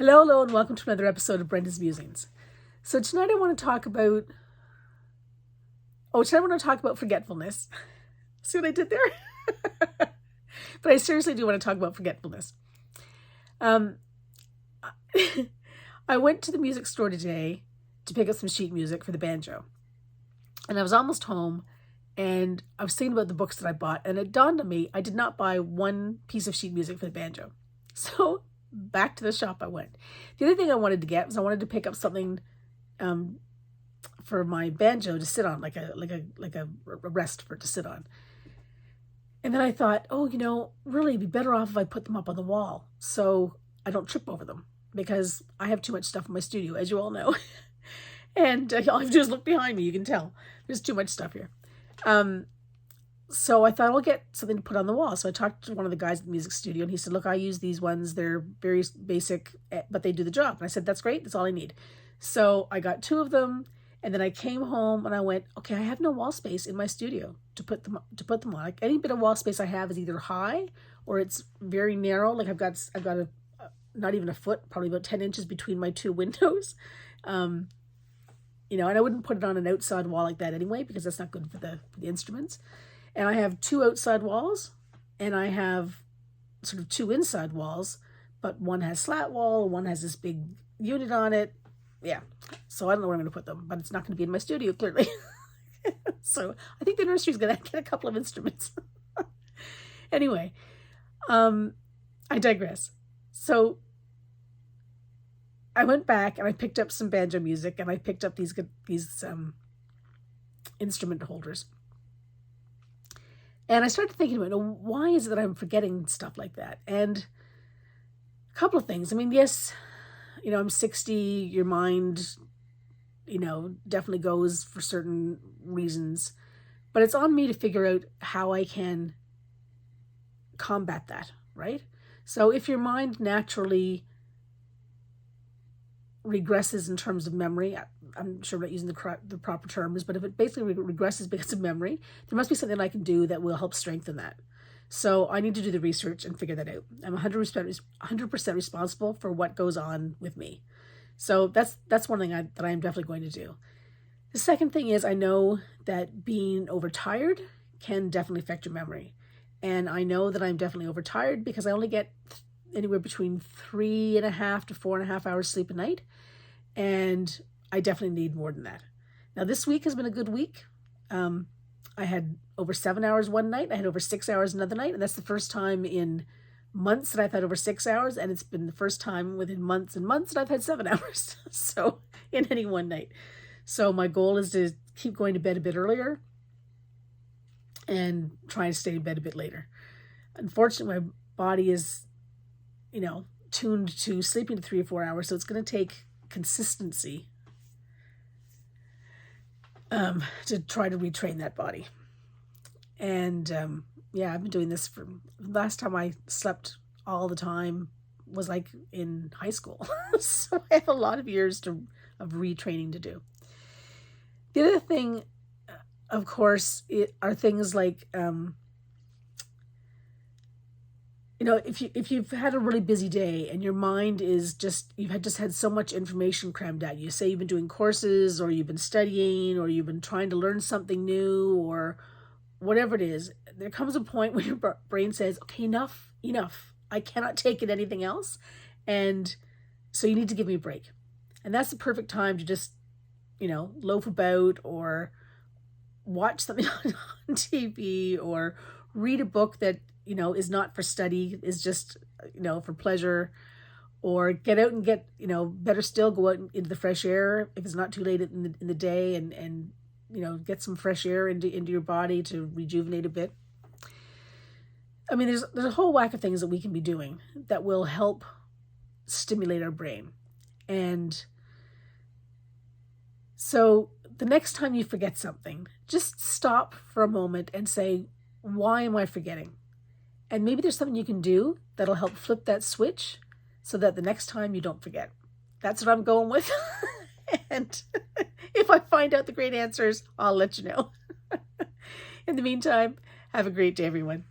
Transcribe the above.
Hello, and welcome to another episode of Brenda's Musings. So tonight I want to talk about forgetfulness. See what I did there? But I seriously do want to talk about forgetfulness. I went to the music store today to pick up some sheet music for the banjo. And I was almost home, and I was thinking about the books that I bought, and it dawned on me I did not buy one piece of sheet music for the banjo. So back to the shop I went. The other thing I wanted to get was I wanted to pick up something for my banjo to sit on, like a rest for it to sit on. And then I thought, really it'd be better off if I put them up on the wall so I don't trip over them, because I have too much stuff in my studio, as you all know. And all I have to do is look behind me. You can tell there's too much stuff here. So I thought I'll get something to put on the wall. So I talked to one of the guys at the music studio, and he said, look, I use these ones. They're very basic, but they do the job. And I said, that's great. That's all I need. So I got two of them, and then I came home and I went, okay, I have no wall space in my studio to put them on. Like, any bit of wall space I have is either high or it's very narrow. Like I've got a not even a foot, probably about 10 inches between my two windows. And I wouldn't put it on an outside wall like that anyway, because that's not good for the instruments. And I have two outside walls, and I have sort of two inside walls, but one has slat wall, one has this big unit on it. Yeah. So I don't know where I'm going to put them, but it's not going to be in my studio, clearly. So I think the nursery's going to get a couple of instruments. Anyway, I digress. So I went back and I picked up some banjo music, and I picked up these instrument holders. And I started thinking about, why is it that I'm forgetting stuff like that? And a couple of things. I mean, yes, I'm 60, your mind, definitely goes for certain reasons. But it's on me to figure out how I can combat that, right? So if your mind naturally regresses in terms of memory, I'm sure I'm not using the proper terms, but if it basically regresses because of memory, there must be something I can do that will help strengthen that. So I need to do the research and figure that out. I'm 100% responsible for what goes on with me. So that's one thing that I am definitely going to do. The second thing is, I know that being overtired can definitely affect your memory. And I know that I'm definitely overtired because I only get anywhere between 3.5 to 4.5 hours sleep a night. And I definitely need more than that. Now, this week has been a good week. I had over 7 hours one night. I had over 6 hours another night. And that's the first time in months that I've had over 6 hours. And it's been the first time within months and months that I've had 7 hours. So in any one night. So my goal is to keep going to bed a bit earlier and try to stay in bed a bit later. Unfortunately, my body is, tuned to sleeping to 3 or 4 hours. So it's going to take consistency to try to retrain that body. And I've been doing this for, last time I slept all the time was like in high school. So I have a lot of years of retraining to do. The other thing, of course, are things like, if you've had a really busy day and your mind is you've just had so much information crammed at you, say you've been doing courses, or you've been studying, or you've been trying to learn something new, or whatever it is, there comes a point when your brain says, okay, enough, I cannot take it anything else. And so you need to give me a break. And that's the perfect time to just, loaf about, or watch something on TV, or read a book that, is not for study, is just, for pleasure, or get out and get, better still, go out into the fresh air if it's not too late in the day, and get some fresh air into your body to rejuvenate a bit. I mean, there's a whole whack of things that we can be doing that will help stimulate our brain. And so the next time you forget something, just stop for a moment and say, why am I forgetting? And maybe there's something you can do that'll help flip that switch so that the next time you don't forget. That's what I'm going with. And if I find out the great answers, I'll let you know. In the meantime, have a great day, everyone.